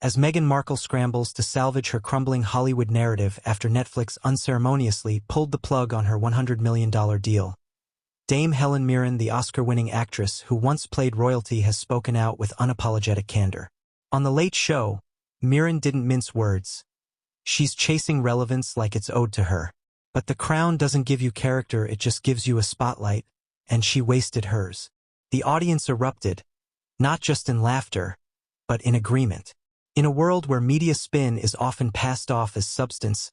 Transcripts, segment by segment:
as Meghan Markle scrambles to salvage her crumbling Hollywood narrative after Netflix unceremoniously pulled the plug on her $100 million deal. Dame Helen Mirren, the Oscar-winning actress who once played royalty, has spoken out with unapologetic candor. On The Late Show, Mirren didn't mince words. She's chasing relevance like it's owed to her. But the crown doesn't give you character, it just gives you a spotlight, and she wasted hers. The audience erupted, not just in laughter, but in agreement. In a world where media spin is often passed off as substance,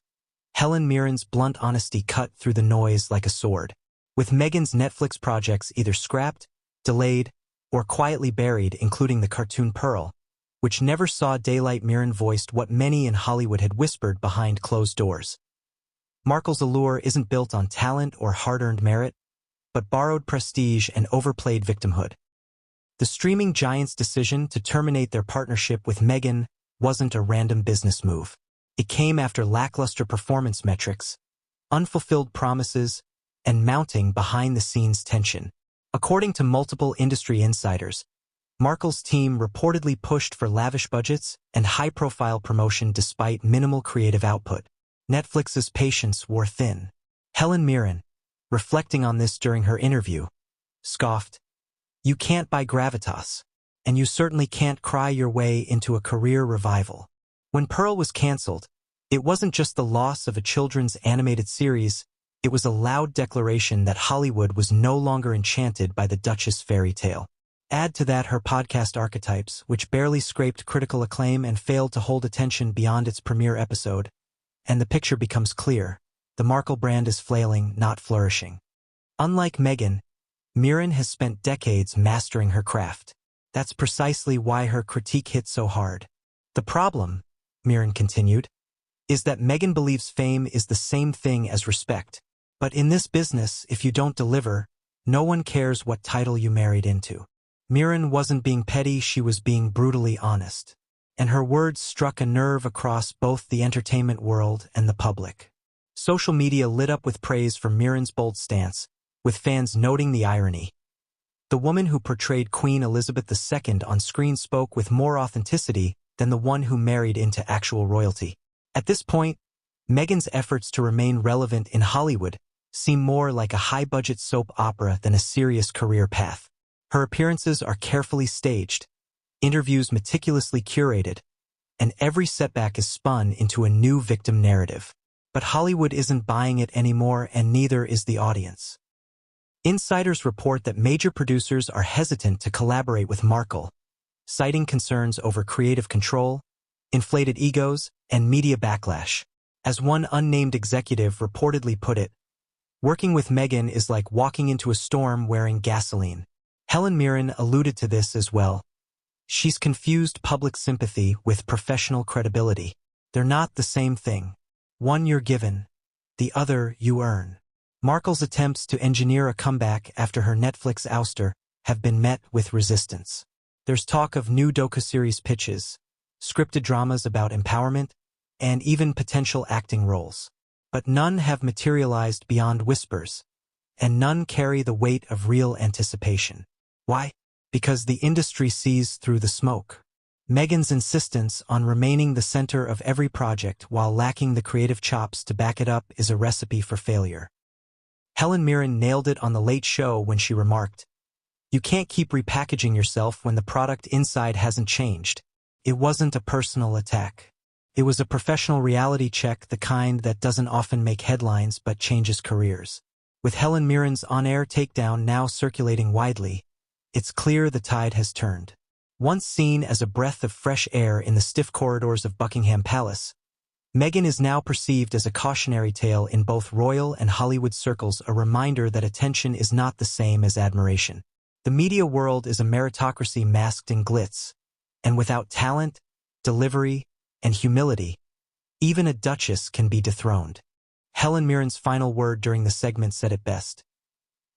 Helen Mirren's blunt honesty cut through the noise like a sword. With Meghan's Netflix projects either scrapped, delayed, or quietly buried, including the cartoon Pearl, which never saw daylight, Mirren voiced what many in Hollywood had whispered behind closed doors. Markle's allure isn't built on talent or hard-earned merit, but borrowed prestige and overplayed victimhood. The streaming giant's decision to terminate their partnership with Meghan wasn't a random business move. It came after lackluster performance metrics, unfulfilled promises, and mounting behind-the-scenes tension. According to multiple industry insiders, Markle's team reportedly pushed for lavish budgets and high-profile promotion despite minimal creative output. Netflix's patience wore thin. Helen Mirren, reflecting on this during her interview, scoffed, "You can't buy gravitas, and you certainly can't cry your way into a career revival." When Pearl was canceled, it wasn't just the loss of a children's animated series, it was a loud declaration that Hollywood was no longer enchanted by the Duchess fairy tale. Add to that her podcast Archetypes, which barely scraped critical acclaim and failed to hold attention beyond its premiere episode, and the picture becomes clear. The Markle brand is flailing, not flourishing. Unlike Meghan, Mirren has spent decades mastering her craft. That's precisely why her critique hit so hard. The problem, Mirren continued, is that Meghan believes fame is the same thing as respect. But in this business, if you don't deliver, no one cares what title you married into. Mirren wasn't being petty, she was being brutally honest. And her words struck a nerve across both the entertainment world and the public. Social media lit up with praise for Mirren's bold stance, with fans noting the irony. The woman who portrayed Queen Elizabeth II on screen spoke with more authenticity than the one who married into actual royalty. At this point, Meghan's efforts to remain relevant in Hollywood seem more like a high-budget soap opera than a serious career path. Her appearances are carefully staged, interviews meticulously curated, and every setback is spun into a new victim narrative. But Hollywood isn't buying it anymore, and neither is the audience. Insiders report that major producers are hesitant to collaborate with Markle, citing concerns over creative control, inflated egos, and media backlash. As one unnamed executive reportedly put it, "Working with Meghan is like walking into a storm wearing gasoline." Helen Mirren alluded to this as well. She's confused public sympathy with professional credibility. They're not the same thing. One you're given, the other you earn. Markle's attempts to engineer a comeback after her Netflix ouster have been met with resistance. There's talk of new docuseries pitches, scripted dramas about empowerment, and even potential acting roles. But none have materialized beyond whispers, and none carry the weight of real anticipation. Why? Because the industry sees through the smoke. Meghan's insistence on remaining the center of every project while lacking the creative chops to back it up is a recipe for failure. Helen Mirren nailed it on The Late Show when she remarked, "You can't keep repackaging yourself when the product inside hasn't changed." It wasn't a personal attack. It was a professional reality check, the kind that doesn't often make headlines but changes careers. With Helen Mirren's on-air takedown now circulating widely, it's clear the tide has turned. Once seen as a breath of fresh air in the stiff corridors of Buckingham Palace, Meghan is now perceived as a cautionary tale in both royal and Hollywood circles, a reminder that attention is not the same as admiration. The media world is a meritocracy masked in glitz, and without talent, delivery, and humility, even a duchess can be dethroned. Helen Mirren's final word during the segment said it best.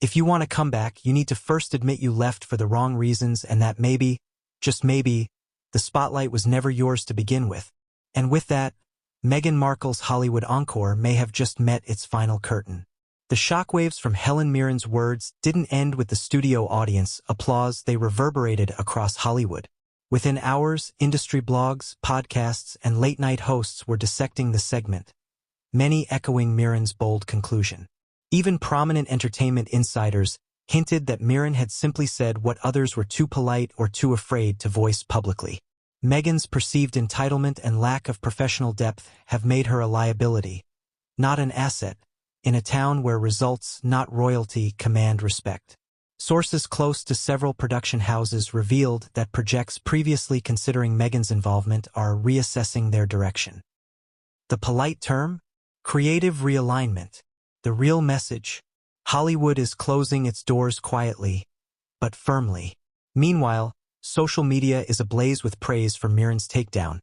"If you want to come back, you need to first admit you left for the wrong reasons and that maybe, just maybe, the spotlight was never yours to begin with." And with that, Meghan Markle's Hollywood encore may have just met its final curtain. The shockwaves from Helen Mirren's words didn't end with the studio audience applause, they reverberated across Hollywood. Within hours, industry blogs, podcasts, and late-night hosts were dissecting the segment, many echoing Mirren's bold conclusion. Even prominent entertainment insiders hinted that Mirren had simply said what others were too polite or too afraid to voice publicly. Meghan's perceived entitlement and lack of professional depth have made her a liability, not an asset, in a town where results, not royalty, command respect. Sources close to several production houses revealed that projects previously considering Meghan's involvement are reassessing their direction. The polite term? Creative realignment. The real message? Hollywood is closing its doors quietly, but firmly. Meanwhile, social media is ablaze with praise for Mirren's takedown,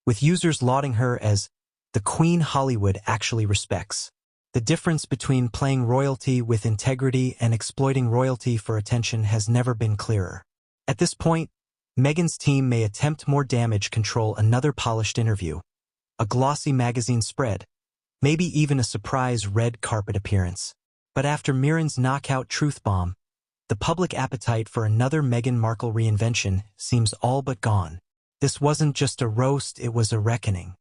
with users lauding her as the Queen Hollywood actually respects. The difference between playing royalty with integrity and exploiting royalty for attention has never been clearer. At this point, Meghan's team may attempt more damage control, another polished interview, a glossy magazine spread, maybe even a surprise red carpet appearance. But after Mirren's knockout truth bomb, the public appetite for another Meghan Markle reinvention seems all but gone. This wasn't just a roast, it was a reckoning.